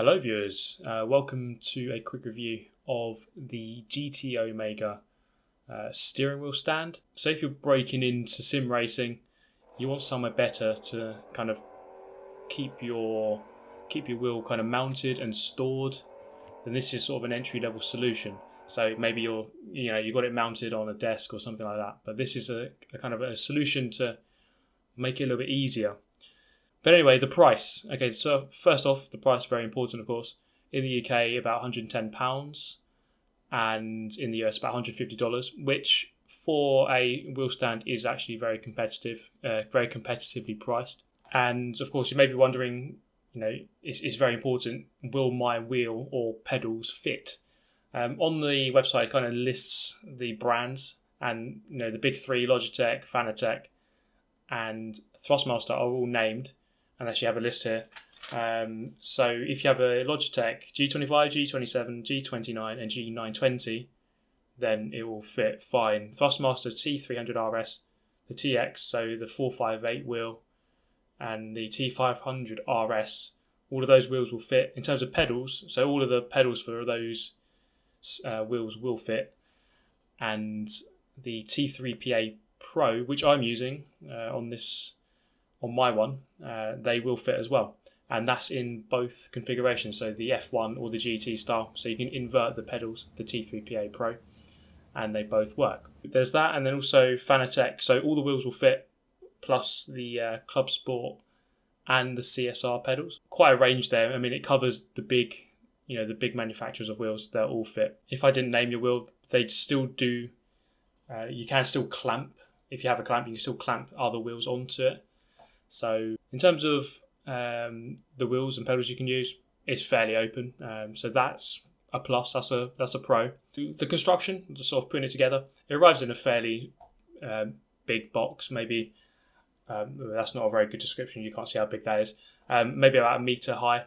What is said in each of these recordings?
Hello viewers, welcome to a quick review of the GT Omega steering wheel stand. So if you're breaking into sim racing, you want somewhere better to kind of keep your wheel kind of mounted and stored, then this is sort of an entry level solution. So maybe you got it mounted on a desk or something like that, but this is a kind of a solution to make it a little bit easier. But anyway, the price. Okay, so first off, the price is very important, of course. In the UK, about £110, and in the US, about $150, which for a wheel stand is actually very competitive, very competitively priced. And of course, you may be wondering, it's very important, will my wheel or pedals fit? On the website, it kind of lists the brands, and the big three, Logitech, Fanatec, and Thrustmaster are all named. And actually have a list here. So if you have a Logitech G25, G27, G29 and G920, then it will fit fine. Thrustmaster T300RS, the TX, so the 458 wheel, and the T500RS, all of those wheels will fit. In terms of pedals, so all of the pedals for those wheels will fit. And the T3PA Pro, which I'm using on my one, they will fit as well, and that's in both configurations, so the F1 or the GT style, so you can invert the pedals, the T3PA Pro, and they both work. There's that, and then also Fanatec, so all the wheels will fit, plus the Club Sport and the CSR pedals. Quite a range there. I mean, it covers the big manufacturers of wheels. They'll all fit. If I didn't name your wheel, they'd still do. You can still clamp. If you have a clamp, you can still clamp other wheels onto it. So in terms of the wheels and pedals you can use, it's fairly open. So that's a plus. That's a pro. The construction, the sort of putting it together, it arrives in a fairly big box. Maybe that's not a very good description. You can't see how big that is. Maybe about 1 meter high.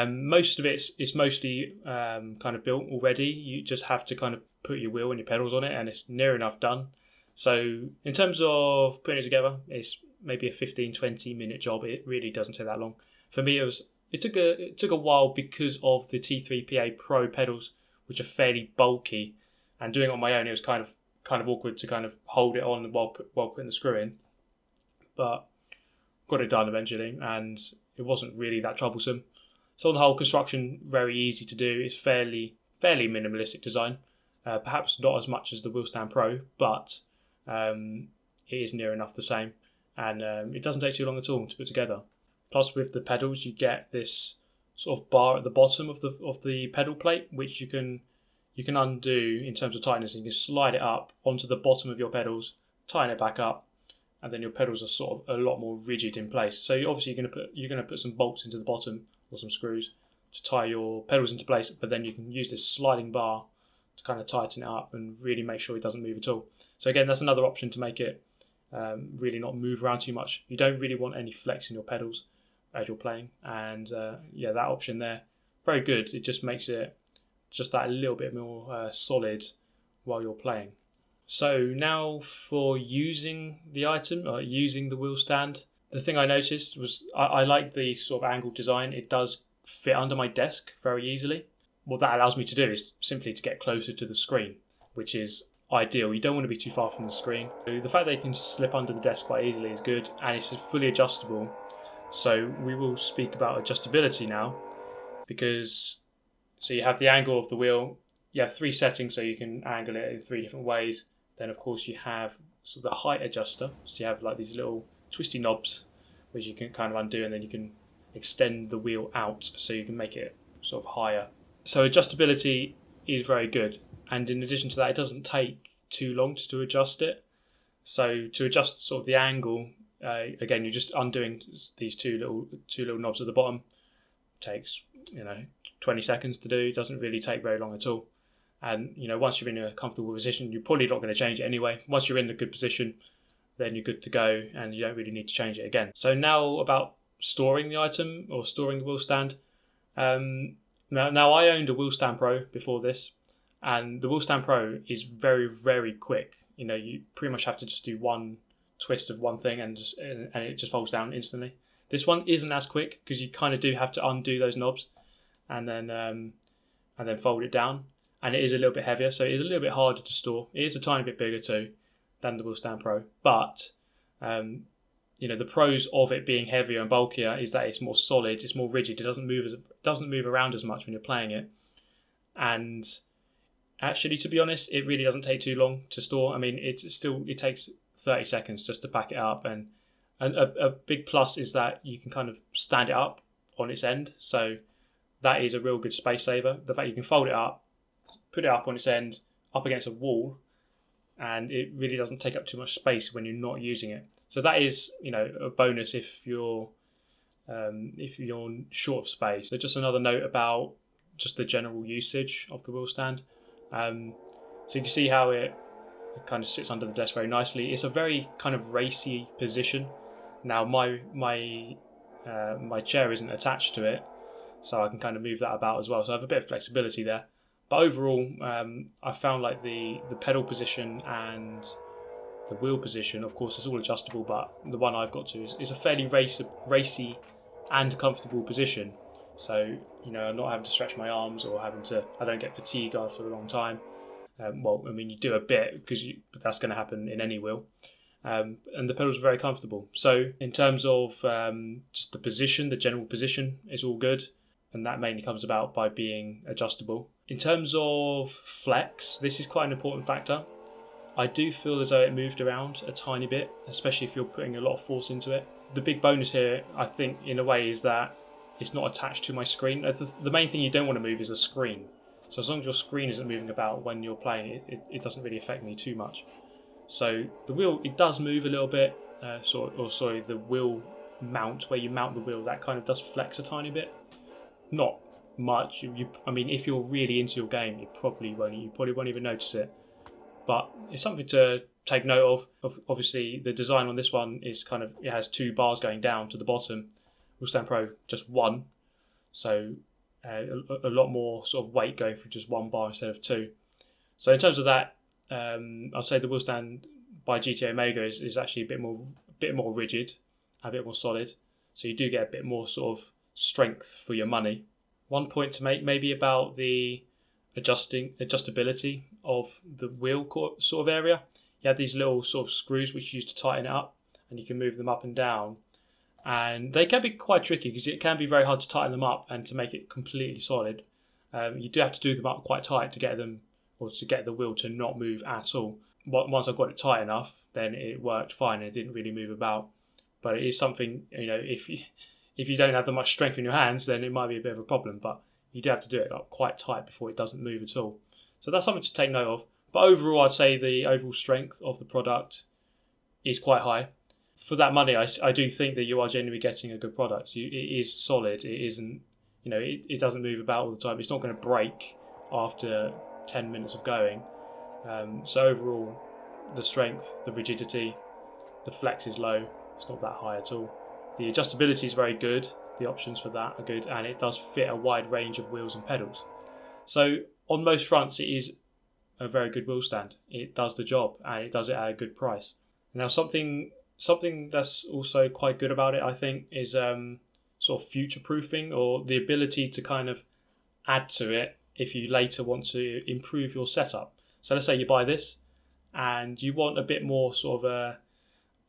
Most of it's mostly kind of built already. You just have to kind of put your wheel and your pedals on it, and it's near enough done. So in terms of putting it together, it's maybe a 15-20 minute job. It really doesn't take that long. For me, it took a while because of the T3PA Pro pedals, which are fairly bulky, and doing it on my own, it was kind of awkward to kind of hold it on while putting the screw in. But got it done eventually, and it wasn't really that troublesome. So on the whole, construction very easy to do. It's fairly minimalistic design. Perhaps not as much as the Wheelstand Pro, but it is near enough the same. And it doesn't take too long at all to put together. Plus, with the pedals, you get this sort of bar at the bottom of the pedal plate, which you can undo in terms of tightness. You can slide it up onto the bottom of your pedals, tighten it back up, and then your pedals are sort of a lot more rigid in place. So obviously you're going to put some bolts into the bottom or some screws to tie your pedals into place, but then you can use this sliding bar to kind of tighten it up and really make sure it doesn't move at all. So again, that's another option to make it really not move around too much. You don't really want any flex in your pedals as you're playing, and that option there, very good. It just makes it just that little bit more solid while you're playing. So now for using the item, or using the wheel stand, the thing I noticed was I like the sort of angled design. It does fit under my desk very easily. What that allows me to do is simply to get closer to the screen, which is ideal. You don't want to be too far from the screen. The fact that you can slip under the desk quite easily is good, and it's fully adjustable. So we will speak about adjustability now, because so you have the angle of the wheel. You have 3 settings, so you can angle it in 3 different ways. Then of course you have sort of the height adjuster. So you have like these little twisty knobs which you can kind of undo, and then you can extend the wheel out so you can make it sort of higher. So adjustability is very good. And in addition to that, it doesn't take too long to adjust it. So to adjust sort of the angle, again, you're just undoing these two little knobs at the bottom. It takes 20 seconds to do. It doesn't really take very long at all. And once you're in a comfortable position, you're probably not going to change it anyway. Once you're in a good position, then you're good to go, and you don't really need to change it again. So now about storing the item or storing the wheel stand. Now I owned a Wheelstand Pro before this. And the Wheelstand Pro is very, very quick. You pretty much have to just do one twist of one thing, and it just folds down instantly. This one isn't as quick because you kind of do have to undo those knobs. and then fold it down. And it is a little bit heavier, so it is a little bit harder to store. It is a tiny bit bigger too than the Wheel Stand Pro, but the pros of it being heavier and bulkier is that it's more solid, it's more rigid. It doesn't move around as much when you're playing it. And actually, to be honest, it really doesn't take too long to store. I mean, it takes 30 seconds just to pack it up, and a big plus is that you can kind of stand it up on its end. So that is a real good space saver. The fact you can fold it up, put it up on its end, up against a wall, and it really doesn't take up too much space when you're not using it. So that is, a bonus if you're short of space. So just another note about just the general usage of the wheel stand. So you can see how it kind of sits under the desk very nicely. It's a very kind of racy position. Now my chair isn't attached to it, so I can kind of move that about as well. So I have a bit of flexibility there. But overall, I found like the pedal position and the wheel position, of course, it's all adjustable, but the one I've got to is a fairly racy and comfortable position. So, I'm not having to stretch my arms or I don't get fatigue after a long time. You do a bit but that's going to happen in any wheel. And the pedals are very comfortable. So in terms of just the position, the general position is all good. And that mainly comes about by being adjustable. In terms of flex, this is quite an important factor. I do feel as though it moved around a tiny bit, especially if you're putting a lot of force into it. The big bonus here, I think, in a way, is that it's not attached to my screen. The main thing you don't want to move is the screen. So as long as your screen isn't moving about when you're playing, it doesn't really affect me too much. So the wheel, it does move a little bit. The wheel mount, where you mount the wheel, that kind of does flex a tiny bit. Not much. If you're really into your game, you probably won't even notice it. But it's something to take note of. Obviously, the design on this one is it has 2 bars going down to the bottom. Wheel Stand Pro, just 1. So a lot more sort of weight going through just 1 bar instead of 2. So in terms of that, I'd say the Wheel Stand by GT Omega is actually a bit more rigid, a bit more solid. So you do get a bit more sort of strength for your money. One point to make maybe about the adjustability of the wheel sort of area. You have these little sort of screws which you use to tighten it up, and you can move them up and down. And they can be quite tricky because it can be very hard to tighten them up and to make it completely solid. You do have to do them up quite tight to get them, or to get the wheel to not move at all. Once I got it tight enough, then it worked fine and it didn't really move about. But it is something, if you don't have that much strength in your hands, then it might be a bit of a problem. But you do have to do it up quite tight before it doesn't move at all. So that's something to take note of. But overall, I'd say the overall strength of the product is quite high. For that money, I do think that you are genuinely getting a good product. It is solid. It isn't, it doesn't move about all the time. It's not going to break after 10 minutes of going. So overall, the strength, the rigidity, the flex is low. It's not that high at all. The adjustability is very good. The options for that are good, and it does fit a wide range of wheels and pedals. So on most fronts, it is a very good wheel stand. It does the job, and it does it at a good price. Now, something that's also quite good about it, I think, is sort of future-proofing, or the ability to kind of add to it if you later want to improve your setup. So let's say you buy this, and you want a bit more sort of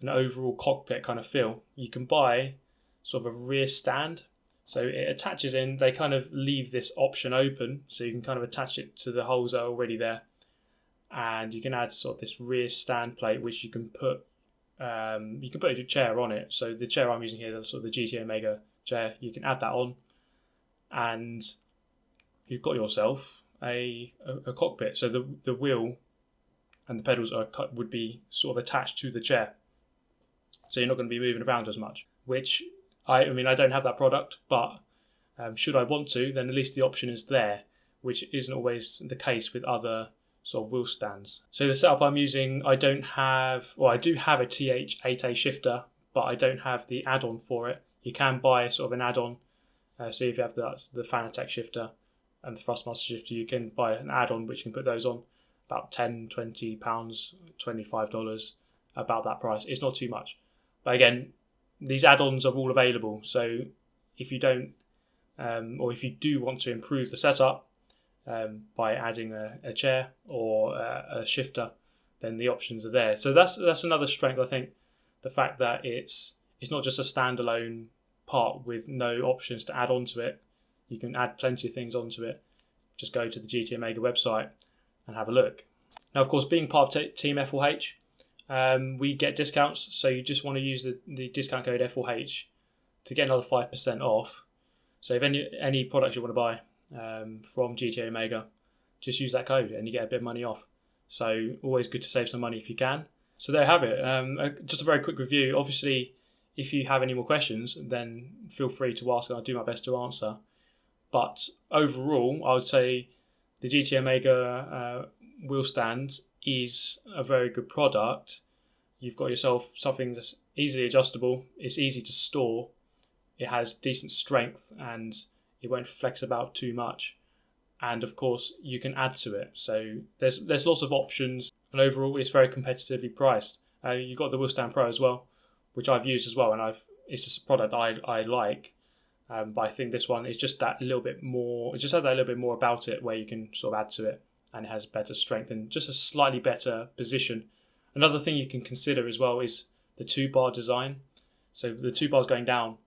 an overall cockpit kind of feel. You can buy sort of a rear stand. So it attaches in, they kind of leave this option open, so you can kind of attach it to the holes that are already there. And you can add sort of this rear stand plate, which you can put your chair on it. So the chair I'm using here, the sort of the GT Omega chair, you can add that on, and you've got yourself a cockpit. So the wheel and the pedals would be sort of attached to the chair. So you're not going to be moving around as much, which I don't have that product, but should I want to, then at least the option is there, which isn't always the case with other sort of wheel stands. So the setup I'm using, I do have a TH8A shifter, but I don't have the add-on for it. You can buy sort of an add-on. So if you have the Fanatec shifter and the Thrustmaster shifter, you can buy an add-on which can put those on, about £10, £20, $25, about that price. It's not too much. But again, these add-ons are all available. So if you don't or if you do want to improve the setup by adding a chair or a shifter, then the options are there. So that's another strength, I think, the fact that it's not just a standalone part with no options to add onto it. You can add plenty of things onto it. Just go to the GT Omega website and have a look. Now, of course, being part of Team F4H, we get discounts. So you just want to use the discount code F4H to get another 5% off. So if any products you want to buy from GT Omega, just use that code and you get a bit of money off. So always good to save some money if you can. So there you have it. Just a very quick review. Obviously, if you have any more questions, then feel free to ask and I'll do my best to answer. But overall, I would say the GT Omega wheel stand is a very good product. You've got yourself something that's easily adjustable. It's easy to store. It has decent strength and it won't flex about too much. And of course, you can add to it. So there's lots of options, and overall, it's very competitively priced. You've got the Wheel Stand Pro as well, which I've used as well, and it's just a product I like. But I think this one is just that little bit more. It just has that little bit more about it, where you can sort of add to it, and it has better strength and just a slightly better position. Another thing you can consider as well is the 2-bar design. So the 2 bars going down.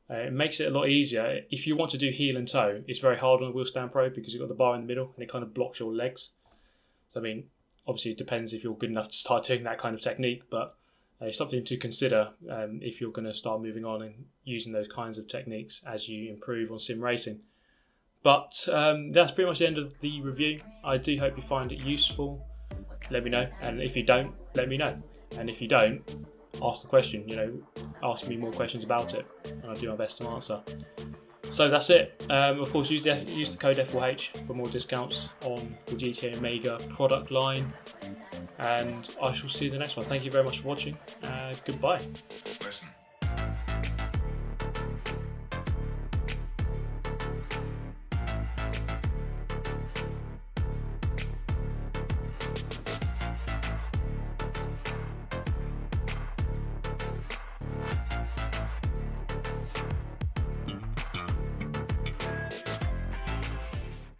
It makes it a lot easier. If you want to do heel and toe, it's very hard on the Wheel Stand Pro because you've got the bar in the middle and it kind of blocks your legs. So I mean, obviously it depends if you're good enough to start doing that kind of technique, but it's something to consider if you're going to start moving on and using those kinds of techniques as you improve on sim racing. But that's pretty much the end of the review. I do hope you find it useful. Let me know, and if you don't, let me know. And if you don't, ask the question, ask me more questions about it and I'll do my best to answer. So that's it. Of course, use the code F4H for more discounts on the GT Omega product line, and I shall see you in the next one. Thank you very much for watching. Goodbye. Listen.